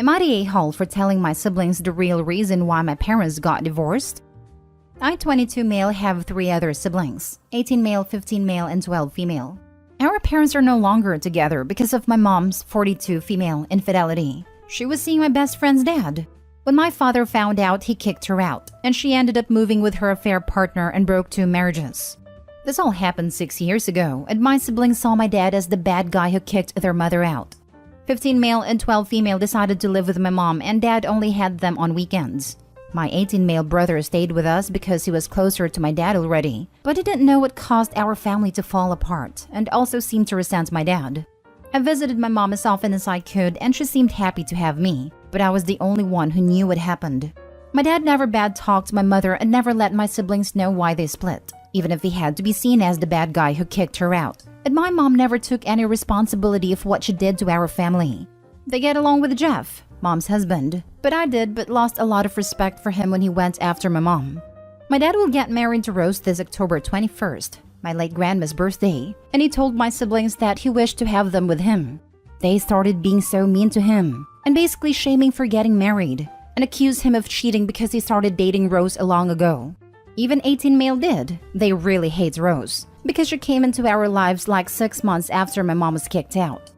Am I the a-hole for telling my siblings the real reason why my parents got divorced? I, 22 male, have 3 other siblings, 18 male, 15 male, and 12 female. Our parents are no longer together because of my mom's 42 female infidelity. She was seeing my best friend's dad. When my father found out, he kicked her out, and she ended up moving with her affair partner and broke 2 marriages. This all happened 6 years ago, and my siblings saw my dad as the bad guy who kicked their mother out. 15 male and 12 female decided to live with my mom, and dad only had them on weekends. My 18 male brother stayed with us because he was closer to my dad already, but he didn't know what caused our family to fall apart and also seemed to resent my dad. I visited my mom as often as I could, and she seemed happy to have me, but I was the only one who knew what happened. My dad never bad-talked my mother and never let my siblings know why they split, even if he had to be seen as the bad guy who kicked her out. And my mom never took any responsibility of what she did to our family. They get along with Jeff, mom's husband, but I did but lost a lot of respect for him when he went after my mom. My dad will get married to Rose this October 21st, my late grandma's birthday, and he told my siblings that he wished to have them with him. They started being so mean to him and basically shaming for getting married and accused him of cheating because he started dating Rose long ago. Even 18 male did. They really hate Rose because she came into our lives like 6 months after my mom was kicked out.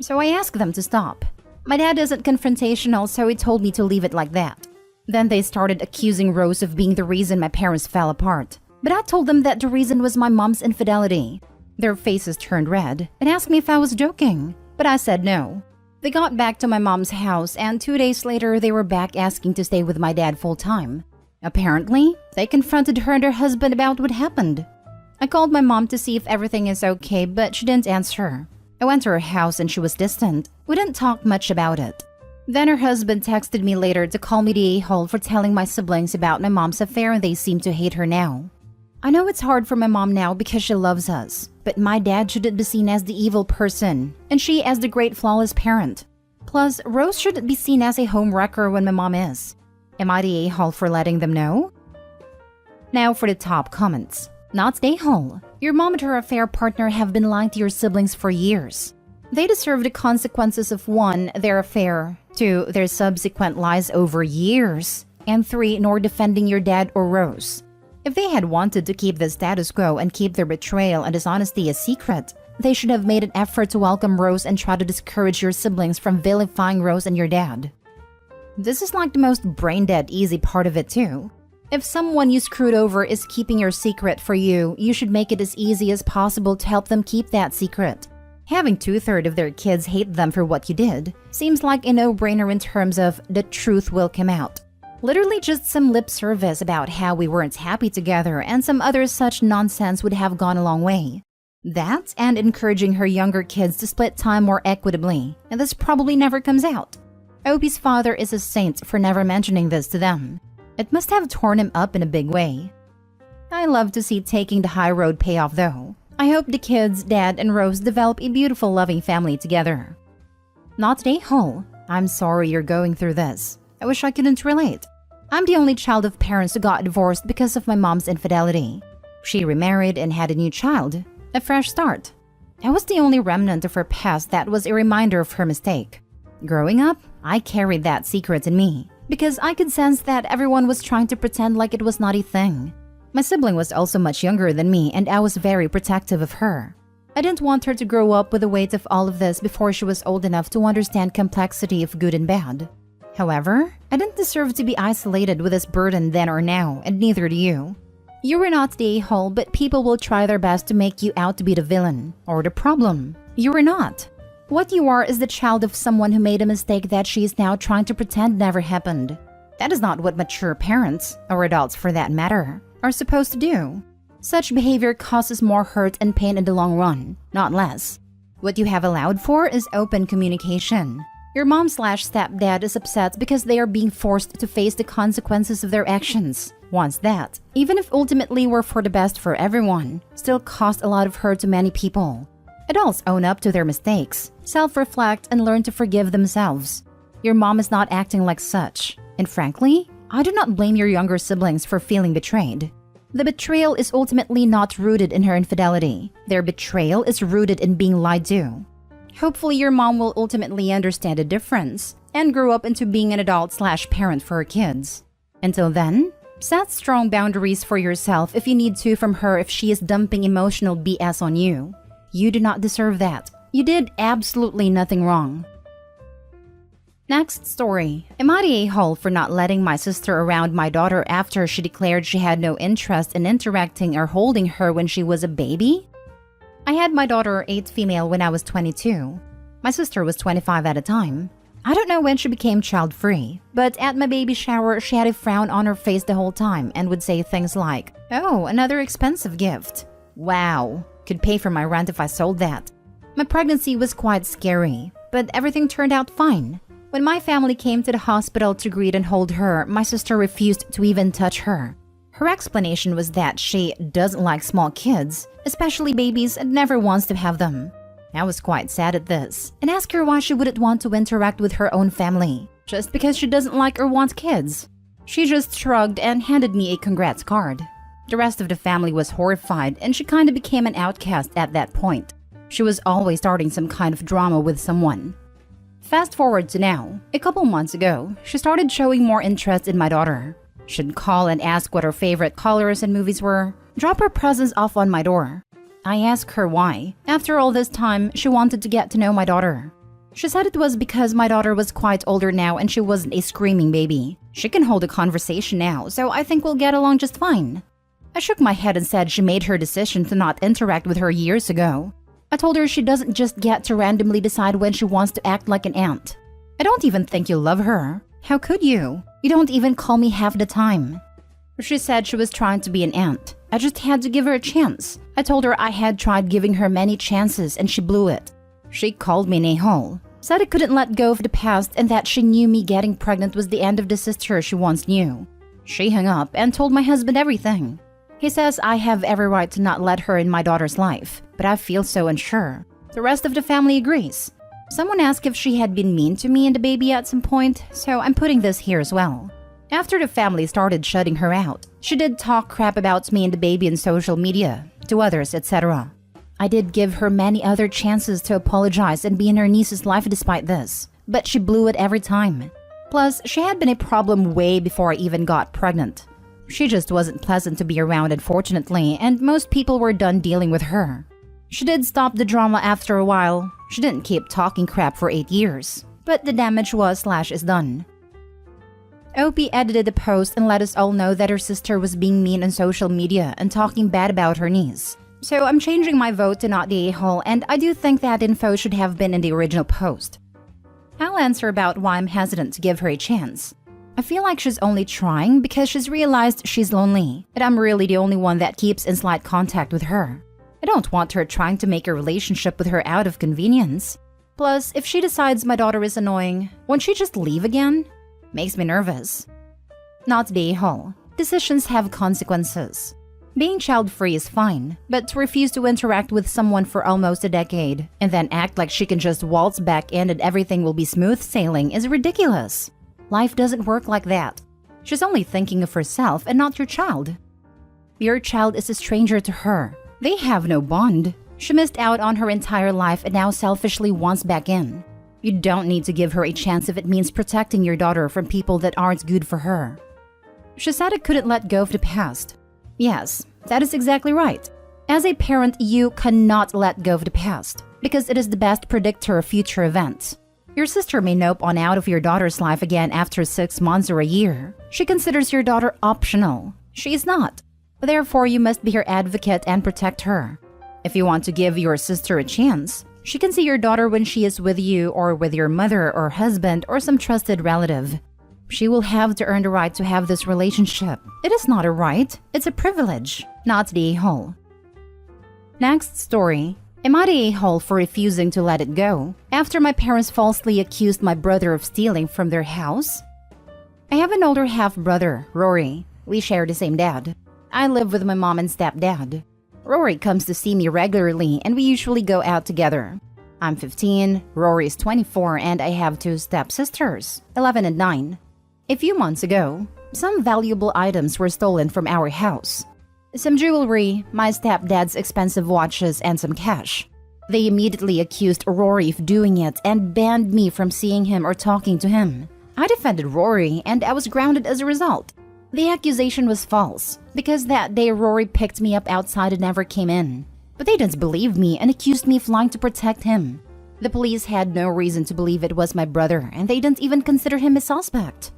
So I asked them to stop. My dad isn't confrontational, so he told me to leave it like that. Then they started accusing Rose of being the reason my parents fell apart. But I told them that the reason was my mom's infidelity. Their faces turned red and asked me if I was joking, but I said no. They got back to my mom's house, and 2 days later they were back asking to stay with my dad full-time. Apparently, they confronted her and her husband about what happened. I called my mom to see if everything is okay, but she didn't answer. I went to her house and she was distant. We didn't talk much about it. Then her husband texted me later to call me the a-hole for telling my siblings about my mom's affair, and they seem to hate her now. I know it's hard for my mom now because she loves us, but my dad shouldn't be seen as the evil person, and she as the great flawless parent. Plus, Rose shouldn't be seen as a home wrecker when my mom is. Am I the a-hole for letting them know? Now for the top comments. Not the a-hole. Your mom and her affair partner have been lying to your siblings for years. They deserve the consequences of 1, their affair, 2, their subsequent lies over years, and 3, nor defending your dad or Rose. If they had wanted to keep the status quo and keep their betrayal and dishonesty a secret, they should have made an effort to welcome Rose and try to discourage your siblings from vilifying Rose and your dad. This is like the most brain-dead easy part of it too. If someone you screwed over is keeping your secret for you, you should make it as easy as possible to help them keep that secret. Having 2/3 of their kids hate them for what you did seems like a no-brainer in terms of the truth will come out. Literally just some lip service about how we weren't happy together and some other such nonsense would have gone a long way. That and encouraging her younger kids to split time more equitably, and this probably never comes out. Opie's father is a saint for never mentioning this to them. It must have torn him up in a big way. I love to see taking the high road pay off though. I hope the kids, dad, and Rose develop a beautiful loving family together. Not the a-hole. I'm sorry you're going through this. I wish I couldn't relate. I'm the only child of parents who got divorced because of my mom's infidelity. She remarried and had a new child. A fresh start. I was the only remnant of her past that was a reminder of her mistake. Growing up, I carried that secret in me because I could sense that everyone was trying to pretend like it was not a thing. My sibling was also much younger than me, and I was very protective of her. I didn't want her to grow up with the weight of all of this before she was old enough to understand complexity of good and bad. However, I didn't deserve to be isolated with this burden then or now, and neither do you. You were not the a-hole, but people will try their best to make you out to be the villain or the problem. You were not. What you are is the child of someone who made a mistake that she is now trying to pretend never happened. That is not what mature parents, or adults for that matter, are supposed to do. Such behavior causes more hurt and pain in the long run, not less. What you have allowed for is open communication. Your mom/stepdad is upset because they are being forced to face the consequences of their actions. Once that, even if ultimately were for the best for everyone, still caused a lot of hurt to many people. Adults own up to their mistakes, self-reflect, and learn to forgive themselves. Your mom is not acting like such. And frankly, I do not blame your younger siblings for feeling betrayed. The betrayal is ultimately not rooted in her infidelity. Their betrayal is rooted in being lied to. Hopefully your mom will ultimately understand the difference and grew up into being an adult/parent for her kids. Until then, set strong boundaries for yourself if you need to from her if she is dumping emotional BS on you. You do not deserve that. You did absolutely nothing wrong. Next story. Am I the a-hole for not letting my sister around my daughter after she declared she had no interest in interacting or holding her when she was a baby? I had my daughter 8 female when I was 22. My sister was 25 at the time. I don't know when she became child-free, but at my baby shower, she had a frown on her face the whole time and would say things like, "Oh, another expensive gift. Wow, could pay for my rent if I sold that." My pregnancy was quite scary, but everything turned out fine. When my family came to the hospital to greet and hold her, my sister refused to even touch her. Her explanation was that she doesn't like small kids, especially babies, and never wants to have them. I was quite sad at this and asked her why she wouldn't want to interact with her own family, just because she doesn't like or want kids. She just shrugged and handed me a congrats card. The rest of the family was horrified and she kind of became an outcast at that point. She was always starting some kind of drama with someone. Fast forward to now. A couple months ago, she started showing more interest in my daughter. She'd call and ask what her favorite colors and movies were, drop her presents off on my door. I asked her why. After all this time, she wanted to get to know my daughter. She said it was because my daughter was quite older now and she wasn't a screaming baby. She can hold a conversation now, so I think we'll get along just fine. I shook my head and said she made her decision to not interact with her years ago. I told her she doesn't just get to randomly decide when she wants to act like an aunt. I don't even think you love her. How could you? You don't even call me half the time. She said she was trying to be an aunt. I just had to give her a chance. I told her I had tried giving her many chances and she blew it. She called me an a-hole, said I couldn't let go of the past and that she knew me getting pregnant was the end of the sister she once knew. She hung up and told my husband everything. He says I have every right to not let her in my daughter's life, but I feel so unsure. The rest of the family agrees. Someone asked if she had been mean to me and the baby at some point, so I'm putting this here as well. After the family started shutting her out, she did talk crap about me and the baby in social media, to others, etc. I did give her many other chances to apologize and be in her niece's life despite this, but she blew it every time. Plus, she had been a problem way before I even got pregnant. She just wasn't pleasant to be around, unfortunately, and most people were done dealing with her. She did stop the drama after a while. She didn't keep talking crap for 8 years, but the damage was/is done. Opie edited the post and let us all know that her sister was being mean on social media and talking bad about her niece. So I'm changing my vote to not the a-hole, and I do think that info should have been in the original post. I'll answer about why I'm hesitant to give her a chance. I feel like she's only trying because she's realized she's lonely, and I'm really the only one that keeps in slight contact with her. I don't want her trying to make a relationship with her out of convenience. Plus, if she decides my daughter is annoying, won't she just leave again? Makes me nervous. Not the a-hole. Decisions have consequences. Being child-free is fine, but to refuse to interact with someone for almost a decade and then act like she can just waltz back in and everything will be smooth sailing is ridiculous. Life doesn't work like that. She's only thinking of herself and not your child. Your child is a stranger to her. They have no bond. She missed out on her entire life and now selfishly wants back in. You don't need to give her a chance if it means protecting your daughter from people that aren't good for her. She said I couldn't let go of the past. Yes, that is exactly right. As a parent, you cannot let go of the past because it is the best predictor of future events. Your sister may nope on out of your daughter's life again after 6 months or a year. She considers your daughter optional. She is not. Therefore, you must be her advocate and protect her. If you want to give your sister a chance, she can see your daughter when she is with you or with your mother or husband or some trusted relative. She will have to earn the right to have this relationship. It is not a right, it's a privilege, not the a-hole. Next story. Am I the a-hole for refusing to let it go after my parents falsely accused my brother of stealing from their house? I have an older half-brother, Rory. We share the same dad. I live with my mom and stepdad. Rory comes to see me regularly and we usually go out together. I'm 15, Rory is 24, and I have 2 stepsisters, 11 and 9. A few months ago, some valuable items were stolen from our house. Some jewelry, my stepdad's expensive watches, and some cash. They immediately accused Rory of doing it and banned me from seeing him or talking to him. I defended Rory and I was grounded as a result. The accusation was false because that day Rory picked me up outside and never came in. But they didn't believe me and accused me of lying to protect him. The police had no reason to believe it was my brother and they didn't even consider him a suspect.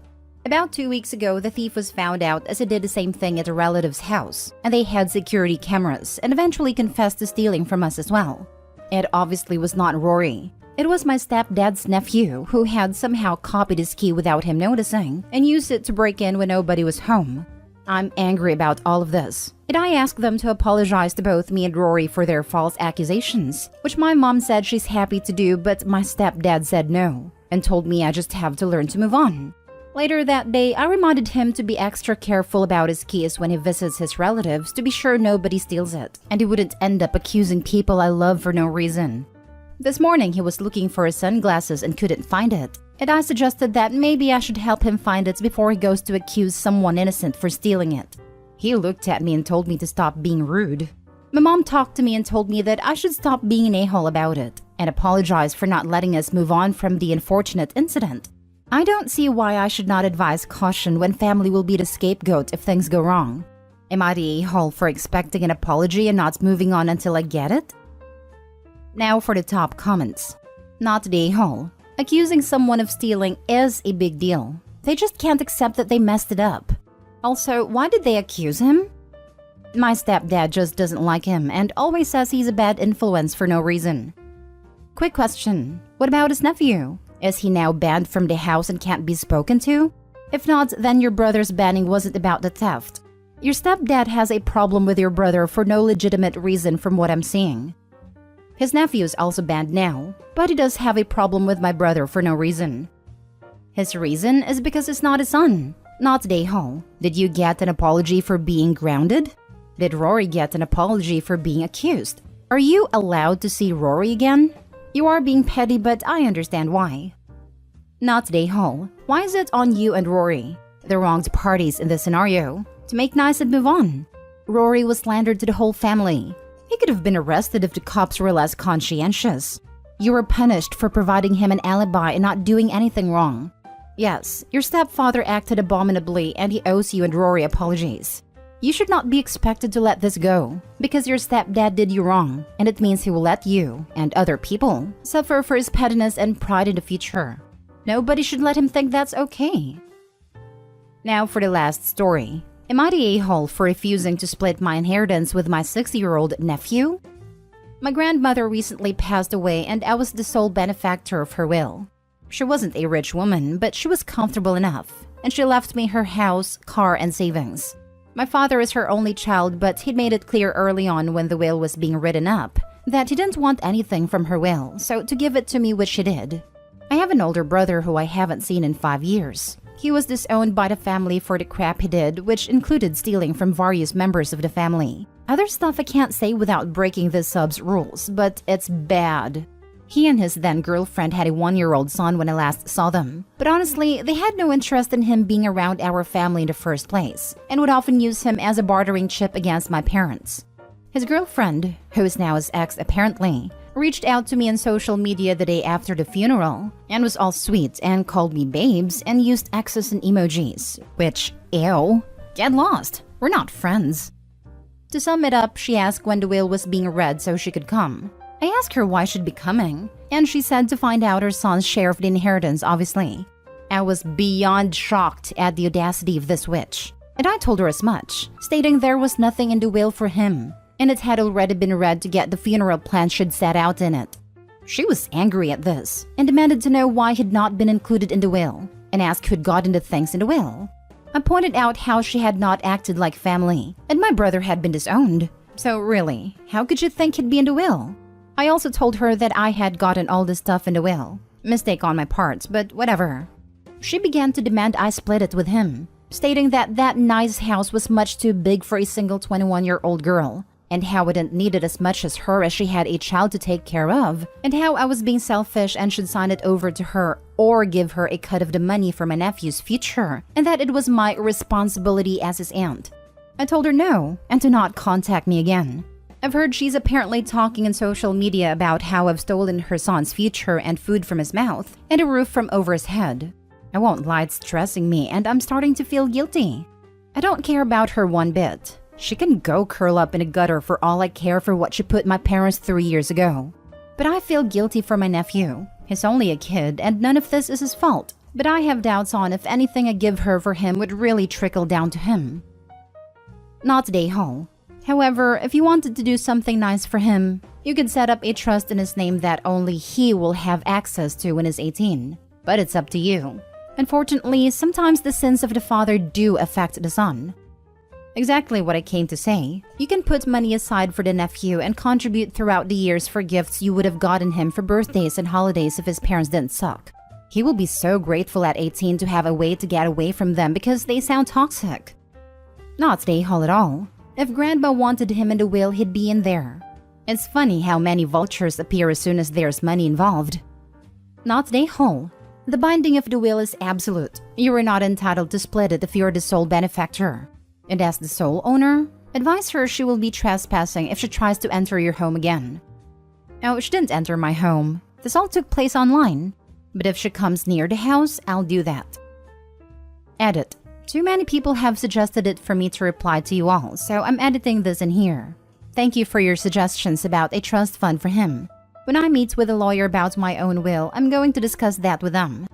About 2 weeks ago, the thief was found out as he did the same thing at a relative's house, and they had security cameras and eventually confessed to stealing from us as well. It obviously was not Rory. It was my stepdad's nephew who had somehow copied his key without him noticing and used it to break in when nobody was home. I'm angry about all of this, and I asked them to apologize to both me and Rory for their false accusations, which my mom said she's happy to do, but my stepdad said no, and told me I just have to learn to move on. Later that day, I reminded him to be extra careful about his keys when he visits his relatives to be sure nobody steals it, and he wouldn't end up accusing people I love for no reason. This morning, he was looking for his sunglasses and couldn't find it, and I suggested that maybe I should help him find it before he goes to accuse someone innocent for stealing it. He looked at me and told me to stop being rude. My mom talked to me and told me that I should stop being an a-hole about it and apologize for not letting us move on from the unfortunate incident. I don't see why I should not advise caution when family will be the scapegoat if things go wrong. Am I the a-hole for expecting an apology and not moving on until I get it? Now for the top comments. Not the a-hole. Accusing someone of stealing is a big deal. They just can't accept that they messed it up. Also, why did they accuse him? My stepdad just doesn't like him and always says he's a bad influence for no reason. Quick question. What about his nephew? Is he now banned from the house and can't be spoken to? If not, then your brother's banning wasn't about the theft. Your stepdad has a problem with your brother for no legitimate reason from what I'm seeing. His nephew is also banned now, but he does have a problem with my brother for no reason. His reason is because it's not his son. Not the a-hole. Did you get an apology for being grounded? Did Rory get an apology for being accused? Are you allowed to see Rory again? You are being petty, but I understand why. Not the a-hole. Why is it on you and Rory, the wronged parties in this scenario, to make nice and move on? Rory was slandered to the whole family. He could have been arrested if the cops were less conscientious. You were punished for providing him an alibi and not doing anything wrong. Yes, your stepfather acted abominably and he owes you and Rory apologies. You should not be expected to let this go, because your stepdad did you wrong, and it means he will let you, and other people, suffer for his pettiness and pride in the future. Nobody should let him think that's okay. Now for the last story. Am I the a-hole for refusing to split my inheritance with my 60-year-old nephew? My grandmother recently passed away and I was the sole benefactor of her will. She wasn't a rich woman, but she was comfortable enough, and she left me her house, car, and savings. My father is her only child, but he'd made it clear early on when the will was being written up that he didn't want anything from her will, so to give it to me, which he did. I have an older brother who I haven't seen in 5 years. He was disowned by the family for the crap he did, which included stealing from various members of the family. Other stuff I can't say without breaking the sub's rules, but it's bad. He and his then-girlfriend had a 1-year-old son when I last saw them. But honestly, they had no interest in him being around our family in the first place, and would often use him as a bartering chip against my parents. His girlfriend, who is now his ex apparently, reached out to me on social media the day after the funeral, and was all sweet and called me babes and used X's and emojis, which, ew, get lost, we're not friends. To sum it up, she asked when the will was being read so she could come. I asked her why she'd be coming, and she said to find out her son's share of the inheritance, obviously. I was beyond shocked at the audacity of this witch, and I told her as much, stating there was nothing in the will for him, and it had already been read to get the funeral plan she'd set out in it. She was angry at this, and demanded to know why he'd not been included in the will, and asked who'd gotten the things in the will. I pointed out how she had not acted like family, and my brother had been disowned. So really, how could you think he'd be in the will? I also told her that I had gotten all the stuff in the will. Mistake on my part, but whatever. She began to demand I split it with him, stating that that nice house was much too big for a single 21-year-old girl, and how I didn't need it as much as her as she had a child to take care of, and how I was being selfish and should sign it over to her or give her a cut of the money for my nephew's future, and that it was my responsibility as his aunt. I told her no, and to not contact me again. I've heard she's apparently talking on social media about how I've stolen her son's future and food from his mouth and a roof from over his head. I won't lie, it's stressing me and I'm starting to feel guilty. I don't care about her one bit. She can go curl up in a gutter for all I care for what she put my parents 3 years ago. But I feel guilty for my nephew. He's only a kid and none of this is his fault. But I have doubts on if anything I give her for him would really trickle down to him. Not today, Hall. However, if you wanted to do something nice for him, you could set up a trust in his name that only he will have access to when he's 18. But it's up to you. Unfortunately, sometimes the sins of the father do affect the son. Exactly what I came to say. You can put money aside for the nephew and contribute throughout the years for gifts you would have gotten him for birthdays and holidays if his parents didn't suck. He will be so grateful at 18 to have a way to get away from them because they sound toxic. Not today, Hall, at all. If Grandma wanted him in the will, he'd be in there. It's funny how many vultures appear as soon as there's money involved. Not today, Hall. The binding of the will is absolute. You are not entitled to split it if you're the sole benefactor. And as the sole owner, advise her she will be trespassing if she tries to enter your home again. Oh, she didn't enter my home. This all took place online. But if she comes near the house, I'll do that. Edit. Too many people have suggested it for me to reply to you all, so I'm editing this in here. Thank you for your suggestions about a trust fund for him. When I meet with a lawyer about my own will, I'm going to discuss that with them.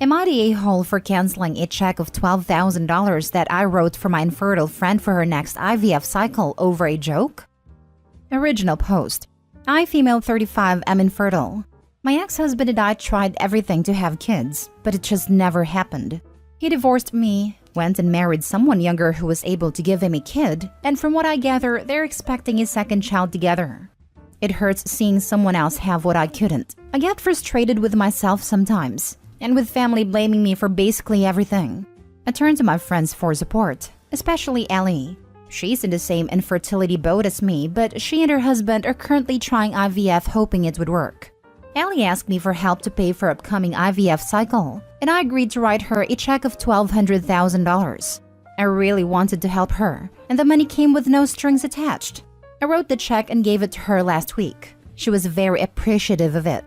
Am I the a-hole for canceling a check of $12,000 that I wrote for my infertile friend for her next IVF cycle over a joke? Original post. I, female 35, am infertile. My ex-husband and I tried everything to have kids, but it just never happened. He divorced me, went and married someone younger who was able to give him a kid, and from what I gather, they're expecting a second child together. It hurts seeing someone else have what I couldn't. I get frustrated with myself sometimes, and with family blaming me for basically everything. I turn to my friends for support, especially Ellie. She's in the same infertility boat as me, but she and her husband are currently trying IVF hoping it would work. Ellie asked me for help to pay for upcoming IVF cycle, and I agreed to write her a check of $1,200,000. I really wanted to help her, and the money came with no strings attached. I wrote the check and gave it to her last week. She was very appreciative of it.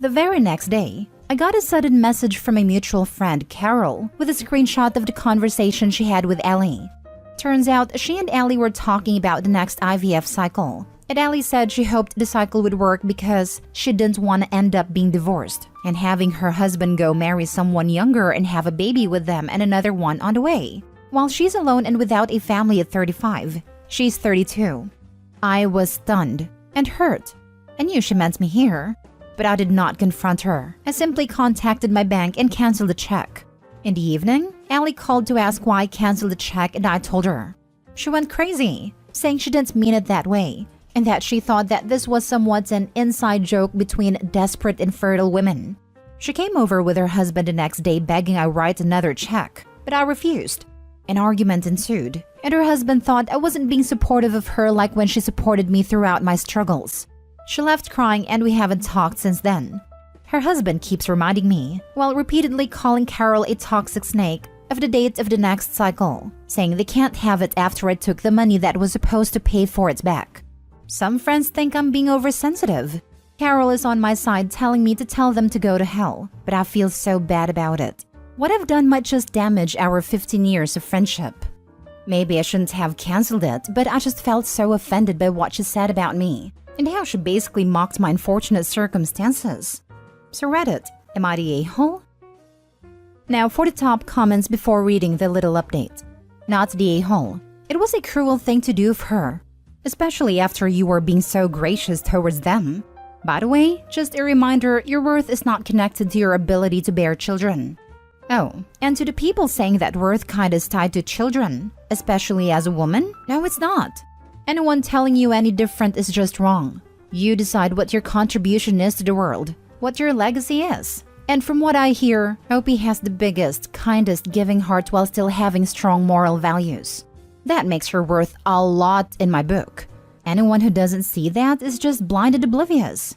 The very next day, I got a sudden message from a mutual friend, Carol, with a screenshot of the conversation she had with Ellie. Turns out she and Ellie were talking about the next IVF cycle, and Ellie said she hoped the cycle would work because she didn't want to end up being divorced and having her husband go marry someone younger and have a baby with them and another one on the way. While she's alone and without a family at 35, she's 32. I was stunned and hurt. I knew she meant me here, but I did not confront her. I simply contacted my bank and canceled the check. In the evening, Ellie called to ask why I canceled the check and I told her. She went crazy, saying she didn't mean it that way, and that she thought that this was somewhat an inside joke between desperate infertile women. She came over with her husband the next day begging I write another check, but I refused. An argument ensued, and her husband thought I wasn't being supportive of her like when she supported me throughout my struggles. She left crying and we haven't talked since then. Her husband keeps reminding me, while repeatedly calling Carol a toxic snake, of the date of the next cycle, saying they can't have it after I took the money that was supposed to pay for it back. Some friends think I'm being oversensitive. Carol is on my side telling me to tell them to go to hell, but I feel so bad about it. What I've done might just damage our 15 years of friendship. Maybe I shouldn't have canceled it, but I just felt so offended by what she said about me, and how she basically mocked my unfortunate circumstances. So Reddit, am I the a-hole? Now for the top comments before reading the little update. Not the a-hole. It was a cruel thing to do for her, especially after you were being so gracious towards them. By the way, just a reminder, your worth is not connected to your ability to bear children. Oh, and to the people saying that worth kind is tied to children, especially as a woman, no it's not. Anyone telling you any different is just wrong. You decide what your contribution is to the world, what your legacy is. And from what I hear, Opie has the biggest, kindest giving heart while still having strong moral values. That makes her worth a lot in my book. Anyone who doesn't see that is just blind and oblivious.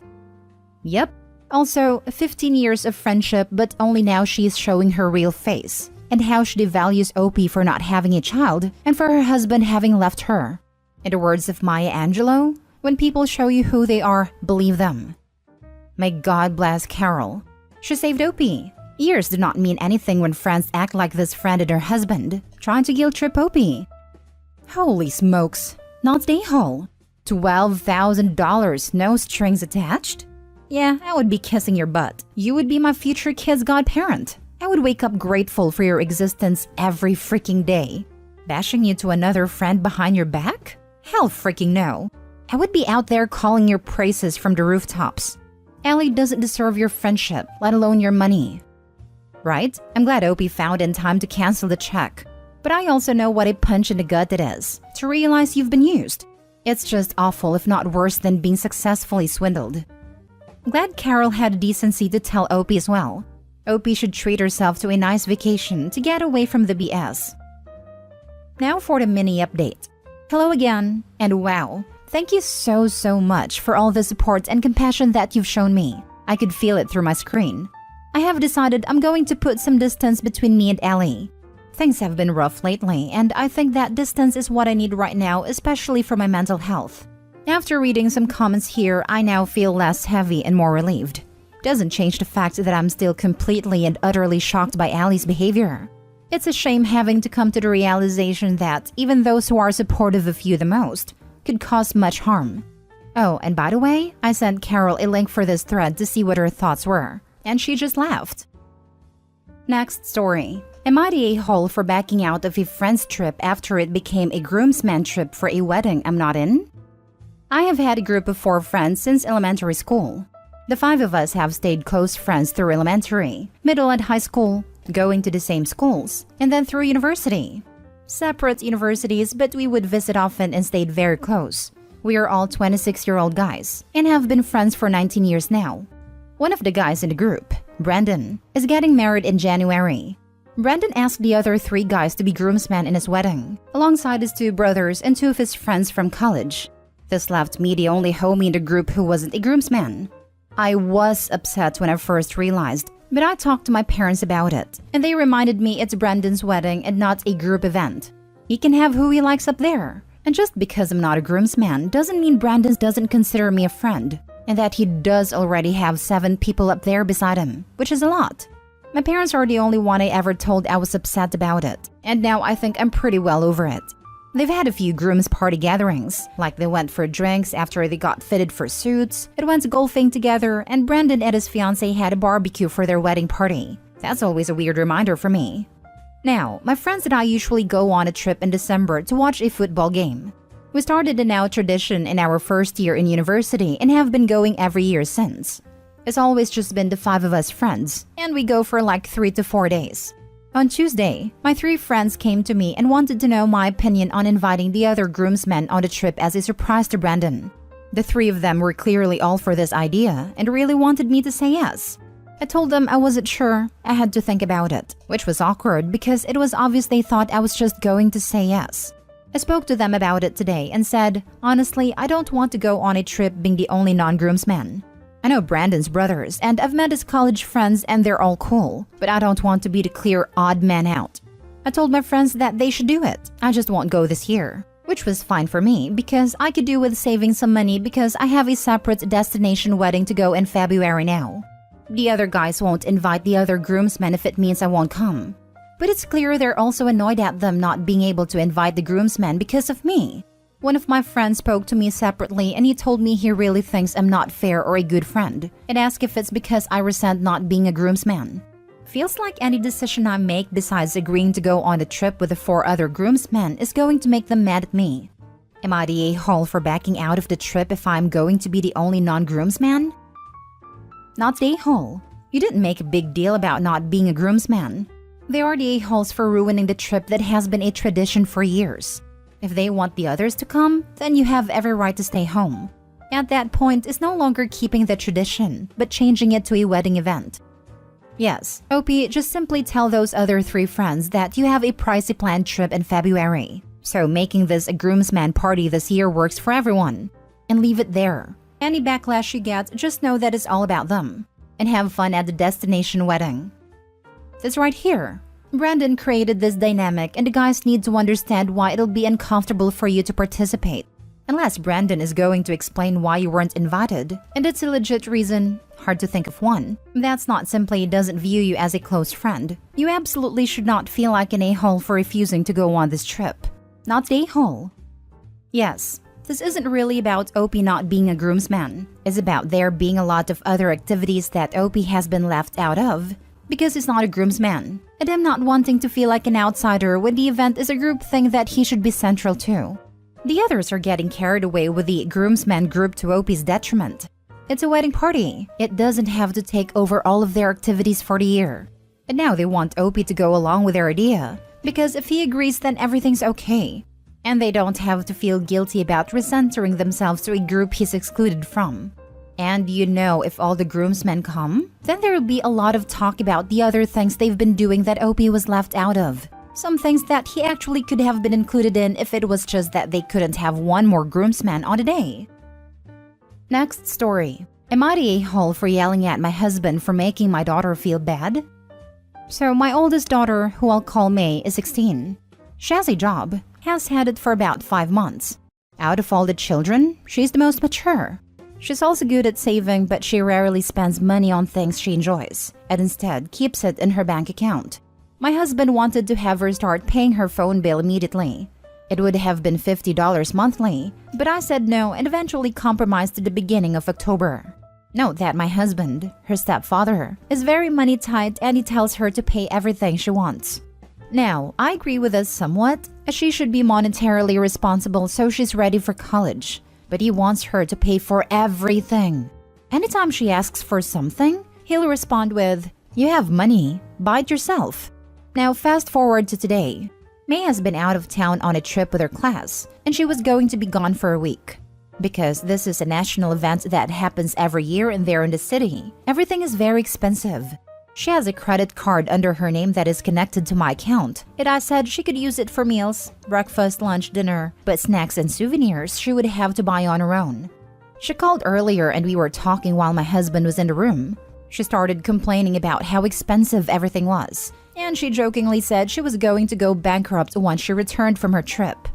Yep. Also, 15 years of friendship, but only now she's showing her real face, and how she devalues Opie for not having a child and for her husband having left her. In the words of Maya Angelou, When people show you who they are, believe them. May God bless Carol. She saved Opie. Years do not mean anything when friends act like this friend and her husband, trying to guilt trip Opie. Holy smokes, not day haul. $12,000, no strings attached? Yeah, I would be kissing your butt. You would be my future kid's godparent. I would wake up grateful for your existence every freaking day. Bashing you to another friend behind your back? Hell freaking no. I would be out there calling your praises from the rooftops. Ellie doesn't deserve your friendship, let alone your money. Right? I'm glad Opie found in time to cancel the check. But I also know what a punch in the gut it is, to realize you've been used. It's just awful, if not worse than being successfully swindled. Glad Carol had the decency to tell Opie as well. Opie should treat herself to a nice vacation to get away from the BS. Now for the mini update. Hello again, and wow, thank you so much for all the support and compassion that you've shown me. I could feel it through my screen. I have decided I'm going to put some distance between me and Ellie. Things have been rough lately, and I think that distance is what I need right now, especially for my mental health. After reading some comments here, I now feel less heavy and more relieved. Doesn't change the fact that I'm still completely and utterly shocked by Allie's behavior. It's a shame having to come to the realization that even those who are supportive of you the most could cause much harm. Oh, and by the way, I sent Carol a link for this thread to see what her thoughts were, and she just laughed. Next story. Am I the a-hole for backing out of a friend's trip after it became a groomsman trip for a wedding I'm not in? I have had a group of 4 friends since elementary school. The 5 of us have stayed close friends through elementary, middle and high school, going to the same schools, and then through university. Separate universities, but we would visit often and stayed very close. We are all 26-year-old guys and have been friends for 19 years now. One of the guys in the group, Brandon, is getting married in January. Brandon asked the other 3 guys to be groomsmen in his wedding, alongside his 2 brothers and 2 of his friends from college. This left me the only homie in the group who wasn't a groomsman. I was upset when I first realized, but I talked to my parents about it, and they reminded me it's Brandon's wedding and not a group event. He can have who he likes up there, and just because I'm not a groomsman doesn't mean Brandon doesn't consider me a friend, and that he does already have 7 people up there beside him, which is a lot. My parents are the only one I ever told I was upset about it, and now I think I'm pretty well over it. They've had a few groom's party gatherings, like they went for drinks after they got fitted for suits, and went golfing together, and Brandon and his fiancée had a barbecue for their wedding party. That's always a weird reminder for me. Now, my friends and I usually go on a trip in December to watch a football game. We started a now tradition in our first year in university and have been going every year since. It's always just been the 5 of us friends, and we go for like 3 to 4 days. On Tuesday, my 3 friends came to me and wanted to know my opinion on inviting the other groomsmen on the trip as a surprise to Brandon. The 3 of them were clearly all for this idea and really wanted me to say yes. I told them I wasn't sure, I had to think about it, which was awkward because it was obvious they thought I was just going to say yes. I spoke to them about it today and said, honestly, I don't want to go on a trip being the only non-groomsman. I know Brandon's brothers, and I've met his college friends and they're all cool, but I don't want to be the clear odd man out. I told my friends that they should do it, I just won't go this year, which was fine for me because I could do with saving some money because I have a separate destination wedding to go in February now. The other guys won't invite the other groomsmen if it means I won't come. But it's clear they're also annoyed at them not being able to invite the groomsmen because of me. One of my friends spoke to me separately and he told me he really thinks I'm not fair or a good friend and asked if it's because I resent not being a groomsman. Feels like any decision I make besides agreeing to go on a trip with the 4 other groomsmen is going to make them mad at me. Am I the a-hole for backing out of the trip if I'm going to be the only non-groomsman? Not the a-hole. You didn't make a big deal about not being a groomsman. They are the a-holes for ruining the trip that has been a tradition for years. If they want the others to come, then you have every right to stay home. At that point, it's no longer keeping the tradition, but changing it to a wedding event. Yes, Opie, just simply tell those other 3 friends that you have a pricey planned trip in February. So making this a groomsman party this year works for everyone. And leave it there. Any backlash you get, just know that it's all about them. And have fun at the destination wedding. This right here. Brandon created this dynamic and the guys need to understand why it'll be uncomfortable for you to participate. Unless Brandon is going to explain why you weren't invited, and it's a legit reason, hard to think of one, that's not simply doesn't view you as a close friend. You absolutely should not feel like an a-hole for refusing to go on this trip. Not the a-hole. Yes, this isn't really about Opie not being a groomsman. It's about there being a lot of other activities that Opie has been left out of because he's not a groomsman, and him not wanting to feel like an outsider when the event is a group thing that he should be central to. The others are getting carried away with the groomsman group to Opie's detriment. It's a wedding party. It doesn't have to take over all of their activities for the year. And now they want Opie to go along with their idea, because if he agrees then everything's okay. And they don't have to feel guilty about recentering themselves to a group he's excluded from. And you know, if all the groomsmen come, then there will be a lot of talk about the other things they've been doing that Opie was left out of. Some things that he actually could have been included in if it was just that they couldn't have one more groomsman on a day. Next story. Am I the a-hole for yelling at my husband for making my daughter feel bad? So my oldest daughter, who I'll call May, is 16. She has a job, has had it for about 5 months. Out of all the children, she's the most mature. She's also good at saving, but she rarely spends money on things she enjoys, and instead keeps it in her bank account. My husband wanted to have her start paying her phone bill immediately. It would have been $50 monthly, but I said no and eventually compromised at the beginning of October. Note that my husband, her stepfather, is very money tight and he tells her to pay everything she wants. Now, I agree with this somewhat, as she should be monetarily responsible so she's ready for college. But he wants her to pay for everything. Anytime she asks for something, he'll respond with, "You have money, buy it yourself." Now fast forward to today. May has been out of town on a trip with her class, and she was going to be gone for a week. Because this is a national event that happens every year and there in the city, everything is very expensive. She has a credit card under her name that is connected to my account, and I said she could use it for meals, breakfast, lunch, dinner, but snacks and souvenirs she would have to buy on her own. She called earlier and we were talking while my husband was in the room. She started complaining about how expensive everything was, and she jokingly said she was going to go bankrupt once she returned from her trip.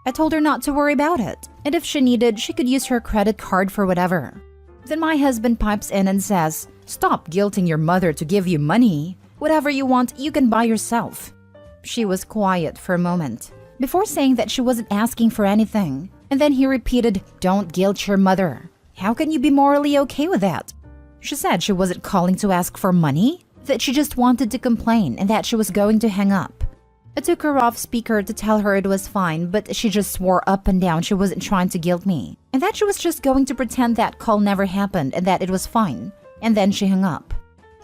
I told her not to worry about it, and if she needed, she could use her credit card for whatever. Then my husband pipes in and says, "Stop guilting your mother to give you money. Whatever you want, you can buy yourself." She was quiet for a moment, before saying that she wasn't asking for anything. And then he repeated, "Don't guilt your mother. How can you be morally okay with that?" She said she wasn't calling to ask for money, that she just wanted to complain and that she was going to hang up. I took her off speaker to tell her it was fine, but she just swore up and down she wasn't trying to guilt me, and that she was just going to pretend that call never happened and that it was fine. And then she hung up.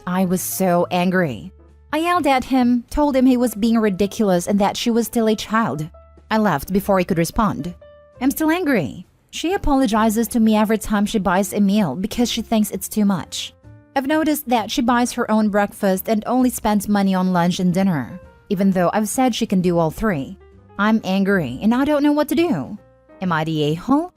I was so angry. I yelled at him, told him he was being ridiculous and that she was still a child. I left before he could respond. I'm still angry. She apologizes to me every time she buys a meal because she thinks it's too much. I've noticed that she buys her own breakfast and only spends money on lunch and dinner, even though I've said she can do all three. I'm angry and I don't know what to do. Am I the a-hole?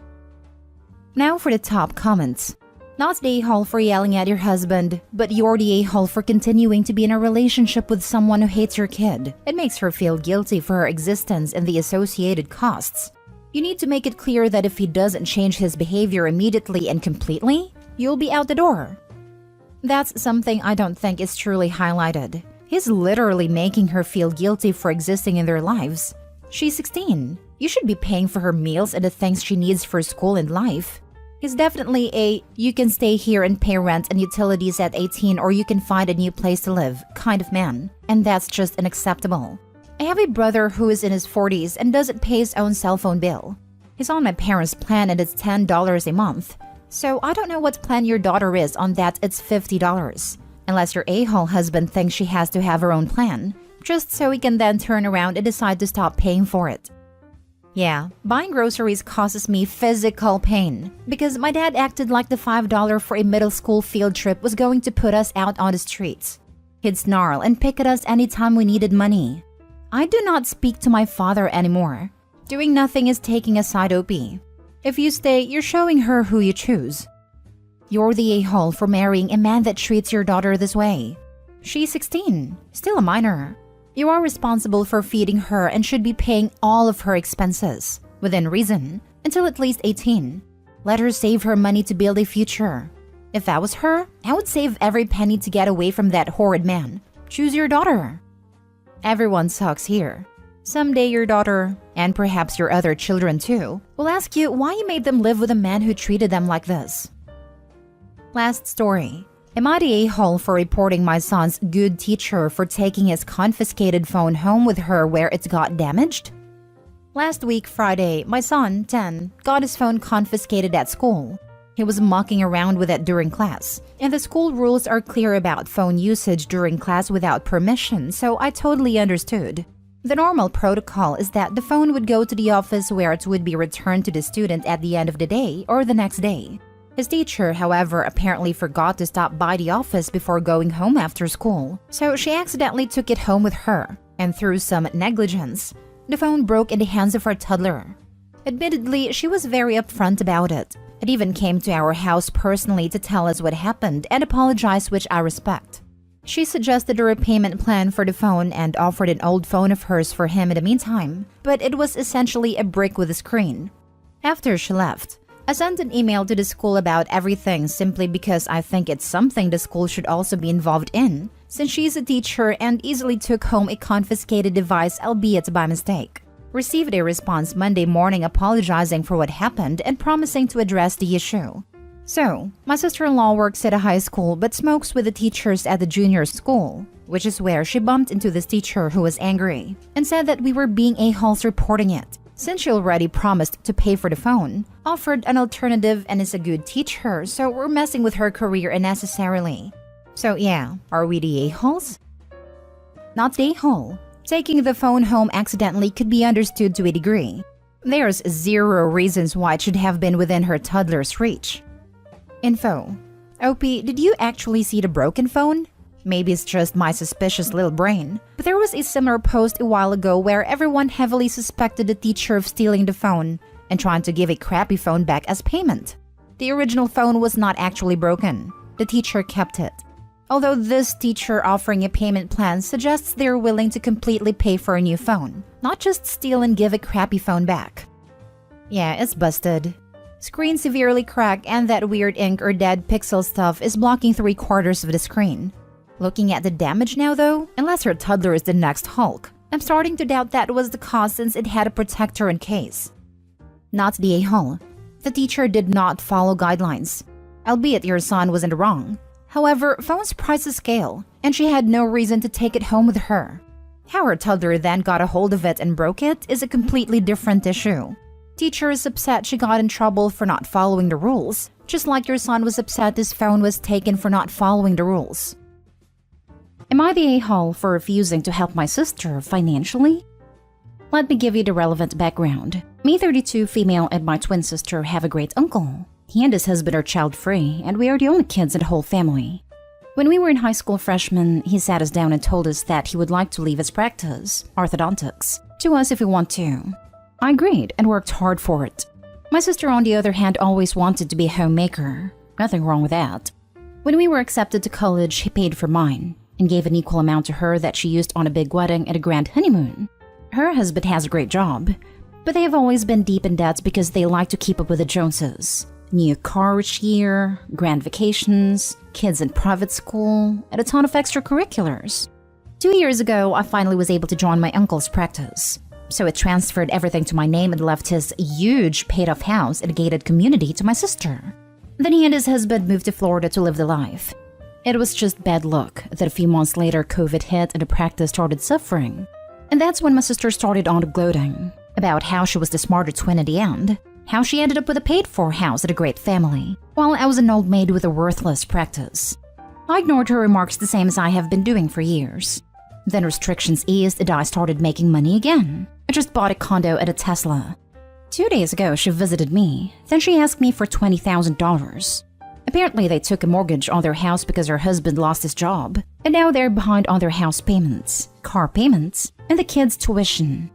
Now for the top comments. Not the a-hole for yelling at your husband, but you're the a-hole for continuing to be in a relationship with someone who hates your kid. It makes her feel guilty for her existence and the associated costs. You need to make it clear that if he doesn't change his behavior immediately and completely, you'll be out the door. That's something I don't think is truly highlighted. He's literally making her feel guilty for existing in their lives. She's 16. You should be paying for her meals and the things she needs for school and life. He's definitely a, you can stay here and pay rent and utilities at 18 or you can find a new place to live kind of man. And that's just unacceptable. I have a brother who is in his 40s and doesn't pay his own cell phone bill. He's on my parents' plan and it's $10 a month. So I don't know what plan your daughter is on that it's $50. Unless your a-hole husband thinks she has to have her own plan, just so he can then turn around and decide to stop paying for it. Yeah, buying groceries causes me physical pain because my dad acted like the $5 for a middle school field trip was going to put us out on the streets. He'd snarl and pick at us anytime we needed money. I do not speak to my father anymore. Doing nothing is taking a side OP. If you stay, you're showing her who you choose. You're the a-hole for marrying a man that treats your daughter this way. She's 16, still a minor. You are responsible for feeding her and should be paying all of her expenses, within reason, until at least 18. Let her save her money to build a future. If I was her, I would save every penny to get away from that horrid man. Choose your daughter. Everyone sucks here. Someday your daughter, and perhaps your other children too, will ask you why you made them live with a man who treated them like this. Last story. Am I the a-hole for reporting my son's good teacher for taking his confiscated phone home with her where it got damaged? Last week, Friday, my son, 10, got his phone confiscated at school. He was mucking around with it during class, and the school rules are clear about phone usage during class without permission, so I totally understood. The normal protocol is that the phone would go to the office where it would be returned to the student at the end of the day or the next day. His teacher, however, apparently forgot to stop by the office before going home after school, so she accidentally took it home with her, and through some negligence, the phone broke in the hands of her toddler. Admittedly, she was very upfront about it. It even came to our house personally to tell us what happened and apologize, which I respect. She suggested a repayment plan for the phone and offered an old phone of hers for him in the meantime, but it was essentially a brick with a screen. After she left, I sent an email to the school about everything simply because I think it's something the school should also be involved in, since she's a teacher and easily took home a confiscated device, albeit by mistake. Received a response Monday morning apologizing for what happened and promising to address the issue. So, my sister-in-law works at a high school but smokes with the teachers at the junior school, which is where she bumped into this teacher who was angry and said that we were being a-holes reporting it. Since she already promised to pay for the phone, offered an alternative and is a good teacher, so we're messing with her career unnecessarily. So yeah, are we the a-holes? Not the a-hole. Taking the phone home accidentally could be understood to a degree. There's zero reasons why it should have been within her toddler's reach. Info. OP, did you actually see the broken phone? Maybe it's just my suspicious little brain, but there was a similar post a while ago where everyone heavily suspected the teacher of stealing the phone and trying to give a crappy phone back as payment. The original phone was not actually broken. The teacher kept it. Although this teacher offering a payment plan suggests they're willing to completely pay for a new phone, not just steal and give a crappy phone back. Yeah, it's busted. Screen severely cracked and that weird ink or dead pixel stuff is blocking 3/4 of the screen. Looking at the damage now though, unless her toddler is the next Hulk, I'm starting to doubt that was the cause since it had a protector in case. Not the a-hole. The teacher did not follow guidelines, albeit your son wasn't wrong. However, phones prices scale, and she had no reason to take it home with her. How her toddler then got a hold of it and broke it is a completely different issue. Teacher is upset she got in trouble for not following the rules, just like your son was upset his phone was taken for not following the rules. Am I the a-hole for refusing to help my sister financially? Let me give you the relevant background. Me, 32, female, and my twin sister have a great uncle. He and his husband are child-free, and we are the only kids in the whole family. When we were in high school freshmen, he sat us down and told us that he would like to leave his practice, orthodontics, to us if we want to. I agreed and worked hard for it. My sister, on the other hand, always wanted to be a homemaker. Nothing wrong with that. When we were accepted to college, he paid for mine and gave an equal amount to her that she used on a big wedding and a grand honeymoon. Her husband has a great job, but they have always been deep in debt because they like to keep up with the Joneses. New car each year, grand vacations, kids in private school, and a ton of extracurriculars. 2 years ago, I finally was able to join my uncle's practice. So it transferred everything to my name and left his huge paid-off house in a gated community to my sister. Then he and his husband moved to Florida to live the life. It was just bad luck that a few months later COVID hit and the practice started suffering. And that's when my sister started on gloating about how she was the smarter twin in the end, how she ended up with a paid-for house and a great family, while I was an old maid with a worthless practice. I ignored her remarks the same as I have been doing for years. Then restrictions eased and I started making money again. I just bought a condo and a Tesla. 2 days ago, she visited me. Then she asked me for $20,000. Apparently, they took a mortgage on their house because her husband lost his job, and now they're behind on their house payments, car payments, and the kids' tuition.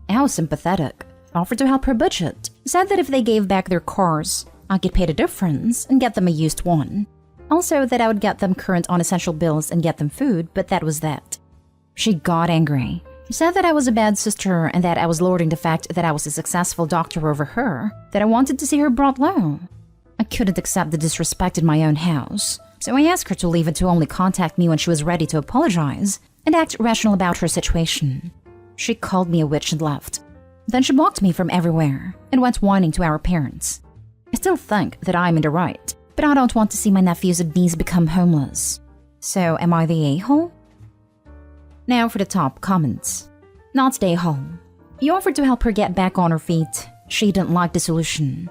How sympathetic. Offered to help her budget. Said that if they gave back their cars, I could pay the difference and get them a used one. Also, that I would get them current on essential bills and get them food, but that was that. She got angry. Said that I was a bad sister and that I was lording the fact that I was a successful doctor over her, that I wanted to see her brought low. I couldn't accept the disrespect in my own house, so I asked her to leave and to only contact me when she was ready to apologize and act rational about her situation. She called me a witch and left. Then she blocked me from everywhere and went whining to our parents. I still think that I'm in the right, but I don't want to see my nephews and niece become homeless. So am I the a-hole? Now for the top comments. Not the a-hole. You offered to help her get back on her feet. She didn't like the solution.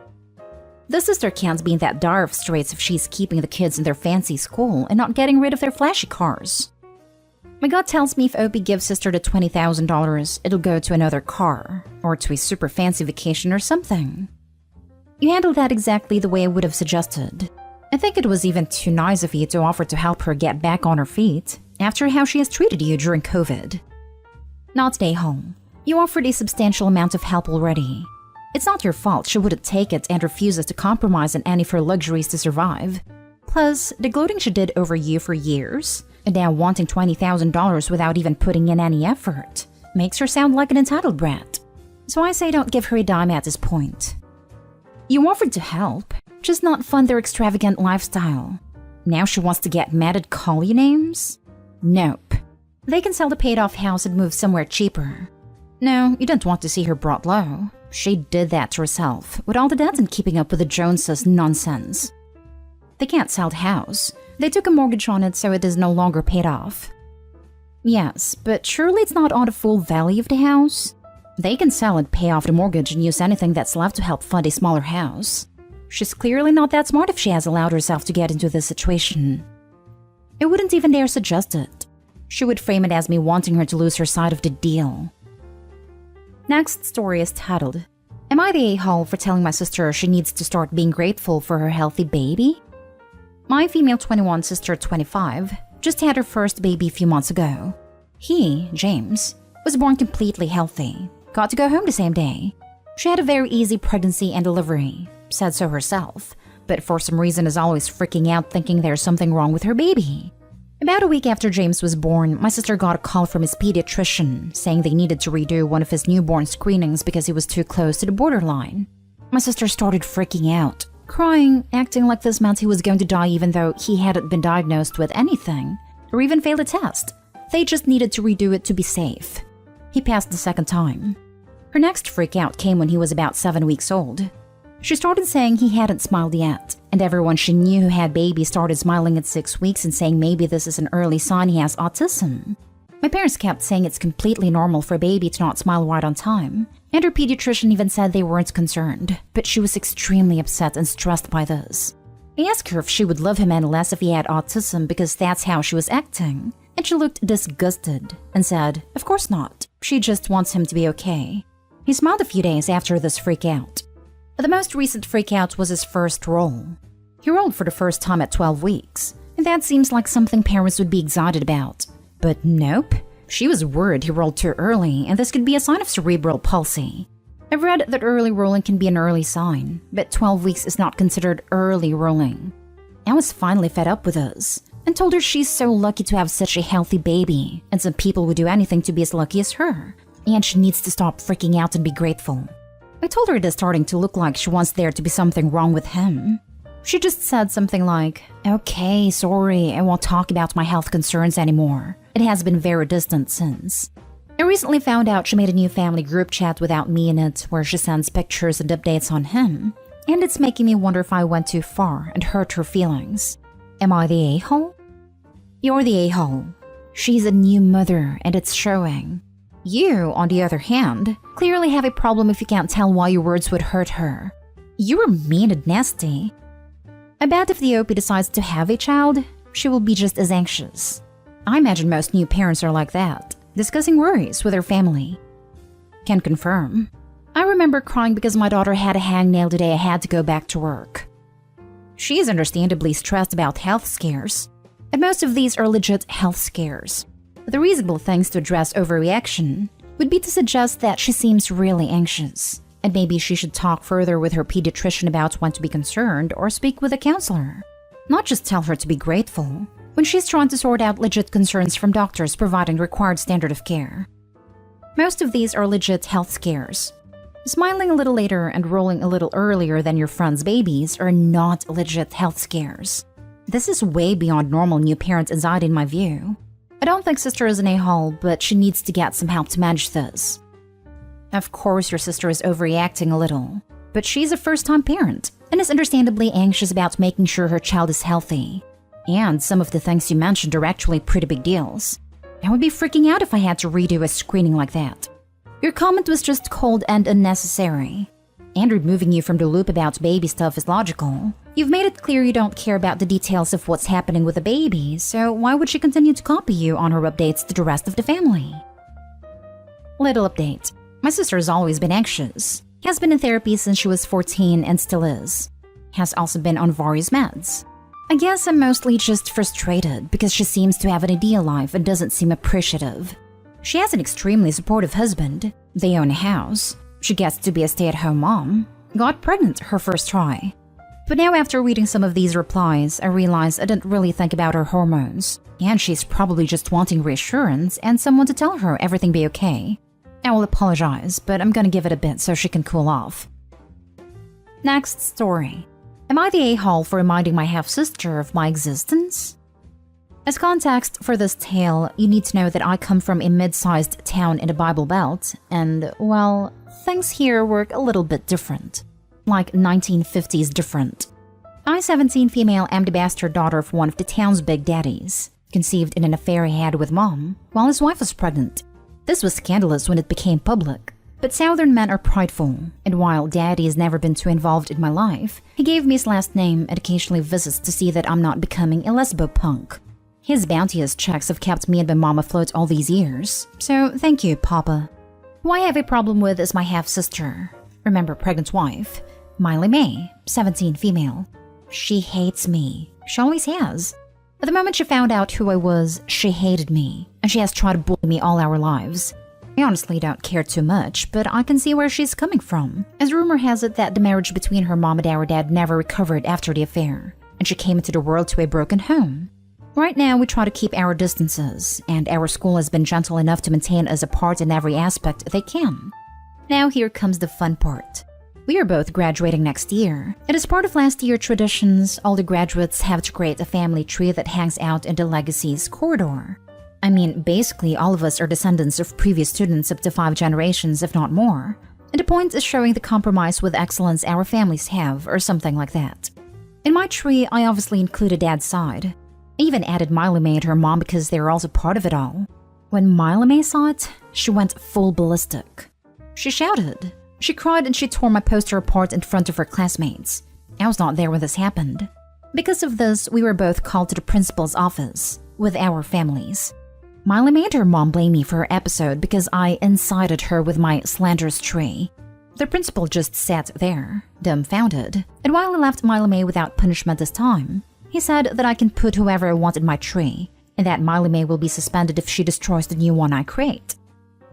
The sister can't be in that dire of straits if she's keeping the kids in their fancy school and not getting rid of their flashy cars. My gut tells me if Opie gives sister the $20,000, it'll go to another car, or to a super fancy vacation or something. You handled that exactly the way I would have suggested. I think it was even too nice of you to offer to help her get back on her feet after how she has treated you during COVID. Not stay home. You offered a substantial amount of help already. It's not your fault she wouldn't take it and refuses to compromise on any of her luxuries to survive. Plus, the gloating she did over you for years, and now wanting $20,000 without even putting in any effort, makes her sound like an entitled brat. So I say don't give her a dime at this point. You offered to help, just not fund their extravagant lifestyle. Now she wants to get mad at call you names? Nope. They can sell the paid-off house and move somewhere cheaper. No, you don't want to see her brought low. She did that to herself, with all the debts and keeping up with the Joneses nonsense. They can't sell the house. They took a mortgage on it, so it is no longer paid off. Yes, but surely it's not on the full value of the house. They can sell and pay off the mortgage and use anything that's left to help fund a smaller house. She's clearly not that smart if she has allowed herself to get into this situation. I wouldn't even dare suggest it. She would frame it as me wanting her to lose her side of the deal. Next story is titled, Am I the a-hole for telling my sister she needs to start being grateful for her healthy baby? My female 21 sister 25 just had her first baby a few months ago. He, James, was born completely healthy, got to go home the same day. She had a very easy pregnancy and delivery, said so herself, but for some reason is always freaking out thinking there's something wrong with her baby. About a week after James was born, my sister got a call from his pediatrician saying they needed to redo one of his newborn screenings because he was too close to the borderline. My sister started freaking out, crying, acting like this meant he was going to die even though he hadn't been diagnosed with anything, or even failed a test. They just needed to redo it to be safe. He passed the second time. Her next freak out came when he was about 7 weeks old. She started saying he hadn't smiled yet, and everyone she knew who had babies started smiling at 6 weeks and saying maybe this is an early sign he has autism. My parents kept saying it's completely normal for a baby to not smile right on time, and her pediatrician even said they weren't concerned, but she was extremely upset and stressed by this. I asked her if she would love him any less if he had autism because that's how she was acting, and she looked disgusted and said, of course not, she just wants him to be okay. He smiled a few days after this freak out. The most recent freakout was his first roll. He rolled for the first time at 12 weeks, and that seems like something parents would be excited about. But nope, she was worried he rolled too early, and this could be a sign of cerebral palsy. I've read that early rolling can be an early sign, but 12 weeks is not considered early rolling. I was finally fed up with this, and told her she's so lucky to have such a healthy baby, and some people would do anything to be as lucky as her, and she needs to stop freaking out and be grateful. I told her it is starting to look like she wants there to be something wrong with him. She just said something like, okay, sorry, I won't talk about my health concerns anymore. It has been very distant since. I recently found out she made a new family group chat without me in it where she sends pictures and updates on him, and it's making me wonder if I went too far and hurt her feelings. Am I the a-hole? You're the a-hole. She's a new mother and it's showing. You, on the other hand, clearly have a problem if you can't tell why your words would hurt her. You were mean and nasty. I bet if the OP decides to have a child, she will be just as anxious. I imagine most new parents are like that, discussing worries with their family. Can confirm. I remember crying because my daughter had a hangnail the day I had to go back to work. She is understandably stressed about health scares, and most of these are legit health scares. The reasonable things to address overreaction would be to suggest that she seems really anxious, and maybe she should talk further with her pediatrician about when to be concerned or speak with a counselor. Not just tell her to be grateful when she's trying to sort out legit concerns from doctors providing required standard of care. Most of these are legit health scares. Smiling a little later and rolling a little earlier than your friend's babies are not legit health scares. This is way beyond normal new parent anxiety in my view. I don't think sister is an a-hole, but she needs to get some help to manage this. Of course your sister is overreacting a little, but she's a first-time parent and is understandably anxious about making sure her child is healthy. And some of the things you mentioned are actually pretty big deals. I would be freaking out if I had to redo a screening like that. Your comment was just cold and unnecessary. And removing you from the loop about baby stuff is logical. You've made it clear you don't care about the details of what's happening with the baby, so why would she continue to copy you on her updates to the rest of the family? Little update. My sister has always been anxious. Has been in therapy since she was 14 and still is. Has also been on various meds. I guess I'm mostly just frustrated because she seems to have an ideal life and doesn't seem appreciative. She has an extremely supportive husband. They own a house. She gets to be a stay-at-home mom. Got pregnant her first try. But now after reading some of these replies, I realize I didn't really think about her hormones. And she's probably just wanting reassurance and someone to tell her everything be okay. I will apologize, but I'm gonna give it a bit so she can cool off. Next story. Am I the a-hole for reminding my half-sister of my existence? As context for this tale, you need to know that I come from a mid-sized town in the Bible Belt, and, well, things here work a little bit different. Like 1950s different. I, 17 female, am the bastard daughter of one of the town's big daddies, conceived in an affair he had with mom, while his wife was pregnant. This was scandalous when it became public, but southern men are prideful, and while daddy has never been too involved in my life, he gave me his last name and occasionally visits to see that I'm not becoming a lesbo-punk. His bounteous checks have kept me and my mom afloat all these years, so thank you, Papa. Who I have a problem with is my half-sister. Remember pregnant wife. Miley May, 17 female. She hates me. She always has. But the moment she found out who I was, she hated me, and she has tried to bully me all our lives. I honestly don't care too much, but I can see where she's coming from, as rumor has it that the marriage between her mom and our dad never recovered after the affair, and she came into the world to a broken home. Right now, we try to keep our distances, and our school has been gentle enough to maintain us apart in every aspect they can. Now here comes the fun part. We are both graduating next year, and as part of last year's traditions, all the graduates have to create a family tree that hangs out in the legacies corridor. I mean, basically all of us are descendants of previous students up to 5 generations, if not more. And the point is showing the compromise with excellence our families have, or something like that. In my tree, I obviously included Dad's side. I even added Miley May and her mom because they were also part of it all. When Miley May saw it, she went full ballistic. She shouted. She cried and she tore my poster apart in front of her classmates. I was not there when this happened. Because of this, we were both called to the principal's office, with our families. Miley May and her mom blamed me for her episode because I incited her with my slanderous tree. The principal just sat there, dumbfounded, and while I left Miley May without punishment this time, he said that I can put whoever I want in my tree, and that Miley May will be suspended if she destroys the new one I create.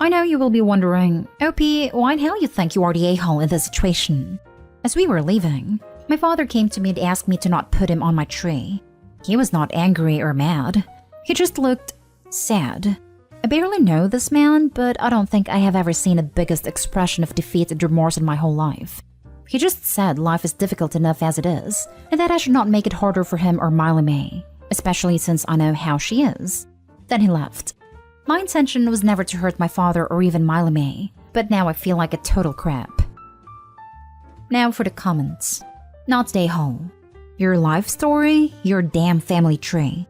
I know you will be wondering, OP, why in hell you think you are the a-hole in this situation? As we were leaving, my father came to me and asked me to not put him on my tree. He was not angry or mad. He just looked sad. I barely know this man, but I don't think I have ever seen the biggest expression of defeat and remorse in my whole life. He just said life is difficult enough as it is, and that I should not make it harder for him or Miley May, especially since I know how she is. Then he left. My intention was never to hurt my father or even Miley May, but now I feel like a total crap. Now for the comments. Not the a-hole. Your life story? Your damn family tree.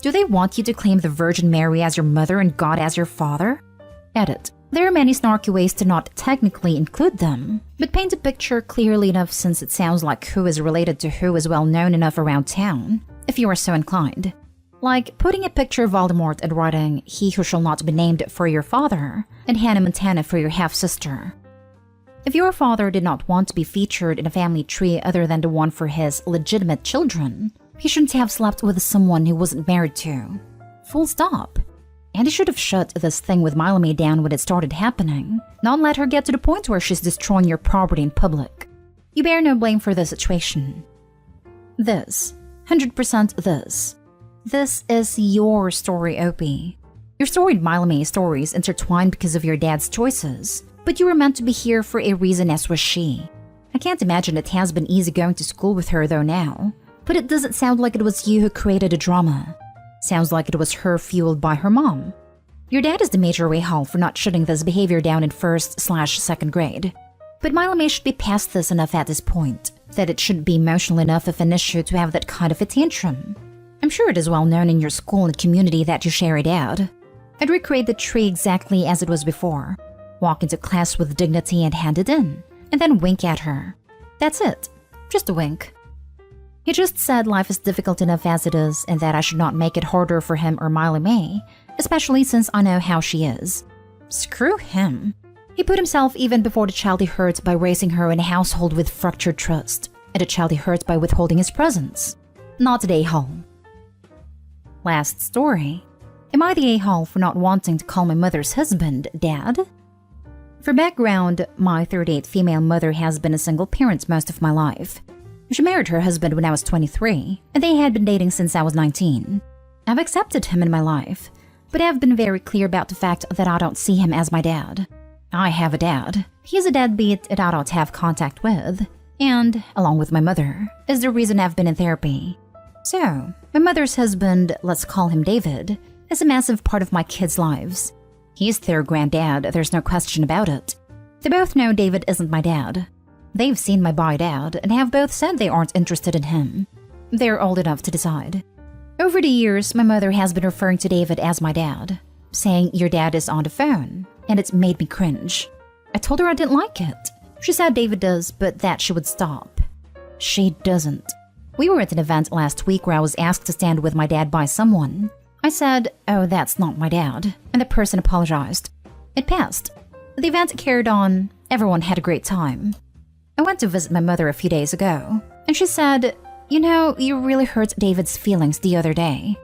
Do they want you to claim the Virgin Mary as your mother and God as your father? Edit. There are many snarky ways to not technically include them, but paint a picture clearly enough since it sounds like who is related to who is well known enough around town, if you are so inclined. Like putting a picture of Voldemort and writing, "He who shall not be named" for your father, and Hannah Montana for your half-sister. If your father did not want to be featured in a family tree other than the one for his legitimate children, he shouldn't have slept with someone he wasn't married to. Full stop. And he should have shut this thing with Miley May down when it started happening, not let her get to the point where she's destroying your property in public. You bear no blame for the situation. This. 100% this. This is your story, OP. Your storied Miley stories intertwined because of your dad's choices, but you were meant to be here for a reason, as was she. I can't imagine it has been easy going to school with her though now, but it doesn't sound like it was you who created the drama. Sounds like it was her fueled by her mom. Your dad is the major a-hole for not shutting this behavior down in 1st/2nd grade. But Miley should be past this enough at this point, that it shouldn't be emotional enough of an issue to have that kind of a tantrum. I'm sure it is well known in your school and community that you share a dad. I'd recreate the tree exactly as it was before. Walk into class with dignity and hand it in, and then wink at her. That's it. Just a wink. He just said life is difficult enough as it is and that I should not make it harder for him or Miley May, especially since I know how she is. Screw him. He put himself even before the child he hurt by raising her in a household with fractured trust, and the child he hurt by withholding his presence. Not the a-hole. Last story. Am I the a-hole for not wanting to call my mother's husband Dad? For background, my 38th female mother has been a single parent most of my life. She married her husband when I was 23, and they had been dating since I was 19. I've accepted him in my life, but I've been very clear about the fact that I don't see him as my dad. I have a dad. He's a deadbeat that I don't have contact with, and, along with my mother, is the reason I've been in therapy. So, my mother's husband, let's call him David, is a massive part of my kids' lives. He's their granddad, there's no question about it. They both know David isn't my dad. They've seen my boy dad and have both said they aren't interested in him. They're old enough to decide. Over the years, my mother has been referring to David as my dad, saying your dad is on the phone, and it's made me cringe. I told her I didn't like it. She said David does, but that she would stop. She doesn't. We were at an event last week where I was asked to stand with my dad by someone. I said, "Oh, that's not my dad," and the person apologized. It passed. The event carried on. Everyone had a great time. I went to visit my mother a few days ago, and she said, "You know, you really hurt David's feelings the other day."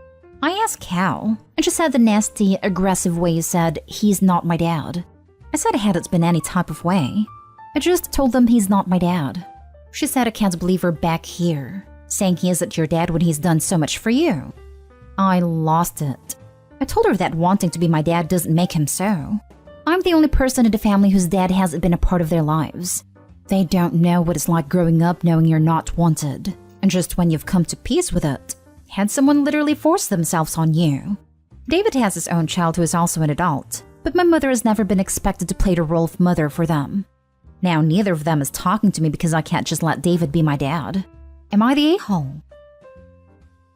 I asked how, and she said the nasty, aggressive way you said, "He's not my dad." I said it hadn't been any type of way. I just told them he's not my dad. She said I can't believe her back here, saying he isn't your dad when he's done so much for you. I lost it. I told her that wanting to be my dad doesn't make him so. I'm the only person in the family whose dad hasn't been a part of their lives. They don't know what it's like growing up knowing you're not wanted, and just when you've come to peace with it, had someone literally force themselves on you. David has his own child who is also an adult, but my mother has never been expected to play the role of mother for them. Now neither of them is talking to me because I can't just let David be my dad. Am I the a-hole?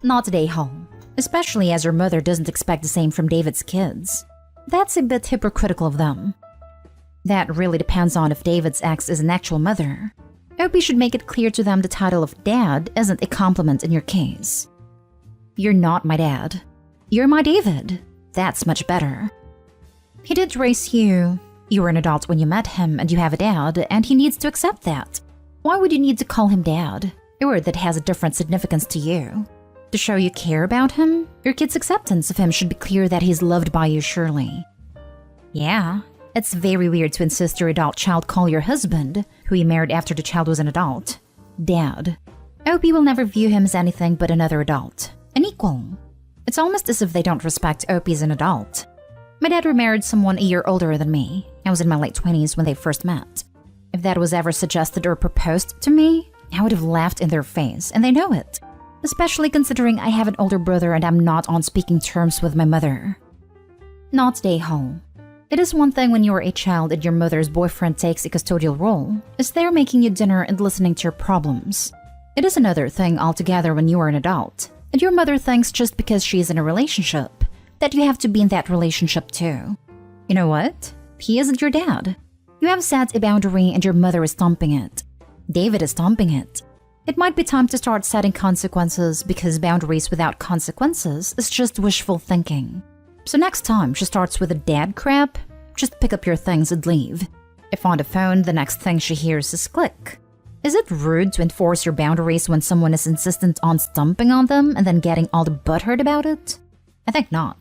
Not the a-hole, especially as your mother doesn't expect the same from David's kids. That's a bit hypocritical of them. That really depends on if David's ex is an actual mother. I hope you should make it clear to them the title of dad isn't a compliment in your case. You're not my dad. You're my David. That's much better. He did raise you. You were an adult when you met him and you have a dad, and he needs to accept that. Why would you need to call him dad? A word that has a different significance to you. To show you care about him, your kid's acceptance of him should be clear that he's loved by you surely. Yeah. It's very weird to insist your adult child call your husband, who you married after the child was an adult, Dad. I hope you will never view him as anything but another adult, an equal. It's almost as if they don't respect Opie as an adult. My dad remarried someone a year older than me. I was in my late 20s when they first met. If that was ever suggested or proposed to me, I would have laughed in their face, and they know it. Especially considering I have an older brother and I'm not on speaking terms with my mother. Not the a-hole. It is one thing when you're a child and your mother's boyfriend takes a custodial role, is there making you dinner and listening to your problems. It is another thing altogether when you are an adult, and your mother thinks just because she is in a relationship, that you have to be in that relationship too. You know what? He isn't your dad. You have set a boundary and your mother is stomping it. David is stomping it. It might be time to start setting consequences because boundaries without consequences is just wishful thinking. So next time she starts with a dad crap, just pick up your things and leave. If on the phone, the next thing she hears is click. Is it rude to enforce your boundaries when someone is insistent on stomping on them and then getting all the butthurt about it? I think not.